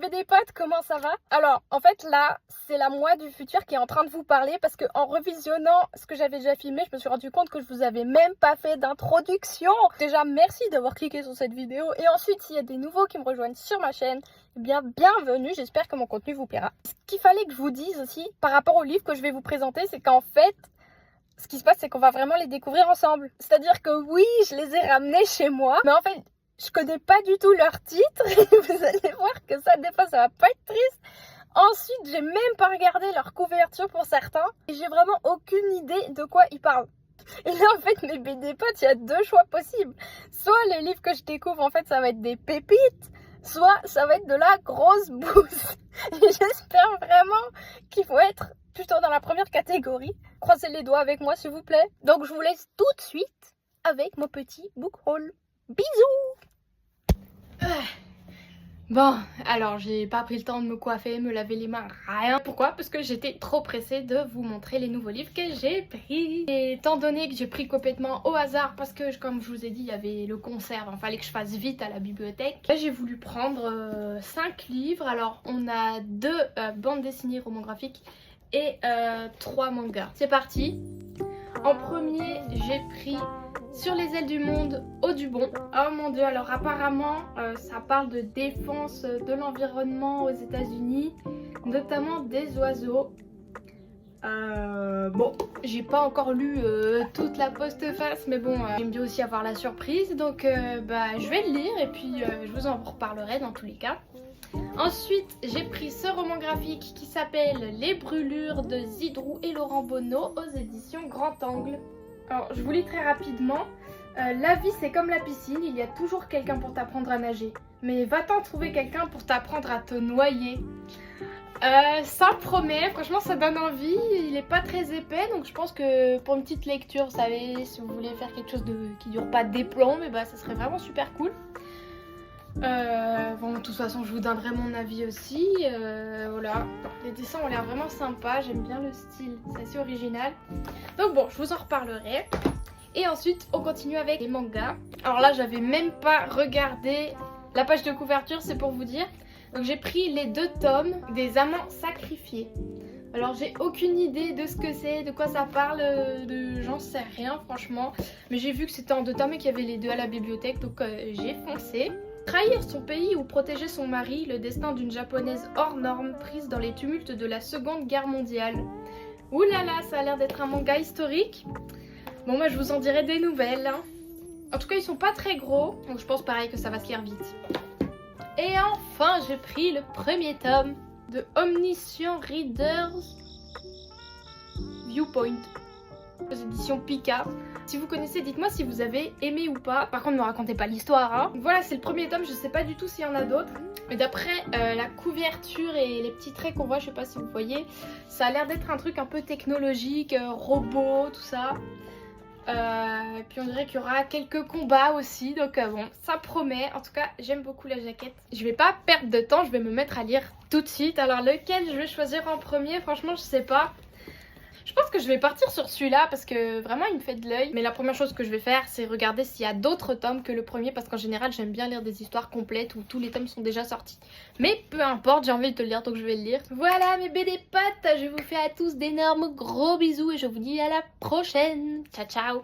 BD potes, comment ça va? Alors, en fait, là, c'est la moi du futur qui est en train de vous parler parce que en revisionnant ce que j'avais déjà filmé, je me suis rendu compte que je vous avais même pas fait d'introduction. Déjà, merci d'avoir cliqué sur cette vidéo. Et ensuite, s'il y a des nouveaux qui me rejoignent sur ma chaîne, eh bien, bienvenue. J'espère que mon contenu vous plaira. Ce qu'il fallait que je vous dise aussi par rapport au livre que je vais vous présenter, c'est qu'en fait, ce qui se passe, c'est qu'on va vraiment les découvrir ensemble. C'est-à-dire que oui, je les ai ramenés chez moi, mais en fait, je connais pas du tout leur titre et vous allez voir que ça, des fois, ça va pas être triste. Ensuite, j'ai même pas regardé leur couverture pour certains et j'ai vraiment aucune idée de quoi ils parlent. Et là, en fait, mes BD potes, il y a deux choix possibles. Soit les livres que je découvre, en fait, ça va être des pépites, soit ça va être de la grosse bouse. Et j'espère vraiment qu'il faut être plutôt dans la première catégorie. Croisez les doigts avec moi, s'il vous plaît. Donc, je vous laisse tout de suite avec mon petit book haul. Bisous! Bon, alors j'ai pas pris le temps de me coiffer, me laver les mains, rien. Pourquoi? Parce que j'étais trop pressée de vous montrer les nouveaux livres que j'ai pris. Et étant donné que j'ai pris complètement au hasard, parce que comme je vous ai dit, il y avait le concert, il fallait que je fasse vite à la bibliothèque. Là j'ai voulu prendre 5 livres. Alors on a 2 bandes dessinées romans graphiques et 3 mangas. C'est parti. En premier, j'ai pris Sur les ailes du monde, Audubon. Oh mon dieu, alors apparemment, ça parle de défense de l'environnement aux États-Unis, notamment des oiseaux. Bon, j'ai pas encore lu toute la postface, mais bon, j'aime bien aussi avoir la surprise, donc je vais le lire et puis je vous en reparlerai dans tous les cas. Ensuite, j'ai pris ce roman graphique qui s'appelle Les brûlures de Zidrou et Laurent Bonneau aux éditions Grand Angle. Alors, je vous lis très rapidement. La vie, c'est comme la piscine, il y a toujours quelqu'un pour t'apprendre à nager. Mais va-t'en trouver quelqu'un pour t'apprendre à te noyer. Ça promet, franchement ça donne envie. Il est pas très épais, donc je pense que pour une petite lecture, vous savez, si vous voulez faire quelque chose qui dure pas des plombs, ça serait vraiment super cool. Bon, de toute façon, je vous donnerai mon avis aussi. Voilà, les dessins ont l'air vraiment sympas. J'aime bien le style, c'est assez original. Donc bon, je vous en reparlerai. Et ensuite, on continue avec les mangas. Alors là, j'avais même pas regardé la page de couverture, c'est pour vous dire. Donc j'ai pris les 2 tomes des Amants sacrifiés. Alors j'ai aucune idée de ce que c'est, de quoi ça parle, j'en sais rien franchement. Mais j'ai vu que c'était en 2 tomes et qu'il y avait les 2 à la bibliothèque, donc j'ai foncé. Trahir son pays ou protéger son mari, le destin d'une japonaise hors norme prise dans les tumultes de la Seconde Guerre mondiale. Ouh là là, ça a l'air d'être un manga historique. Bon, moi je vous en dirai des nouvelles. En tout cas, ils sont pas très gros, donc je pense pareil que ça va se lire vite. Et enfin, j'ai pris le premier tome de Omniscient Readers Viewpoint aux éditions Pika. Si vous connaissez, dites-moi si vous avez aimé ou pas. Par contre, ne me racontez pas l'histoire, hein. Voilà, c'est le premier tome, je sais pas du tout s'il y en a d'autres. Mais d'après la couverture et les petits traits qu'on voit, je sais pas si vous voyez, ça a l'air d'être un truc un peu technologique, robot, tout ça. Et puis on dirait qu'il y aura quelques combats aussi, donc bon, ça promet. En tout cas, j'aime beaucoup la jaquette. Je vais pas perdre de temps, je vais me mettre à lire tout de suite. Alors lequel je vais choisir en premier, franchement je sais pas. Je pense que je vais partir sur celui-là parce que vraiment il me fait de l'œil. Mais la première chose que je vais faire, c'est regarder s'il y a d'autres tomes que le premier, parce qu'en général j'aime bien lire des histoires complètes où tous les tomes sont déjà sortis. Mais peu importe, j'ai envie de te le lire, donc je vais le lire. Voilà mes BD potes, je vous fais à tous d'énormes gros bisous et je vous dis à la prochaine. Ciao ciao.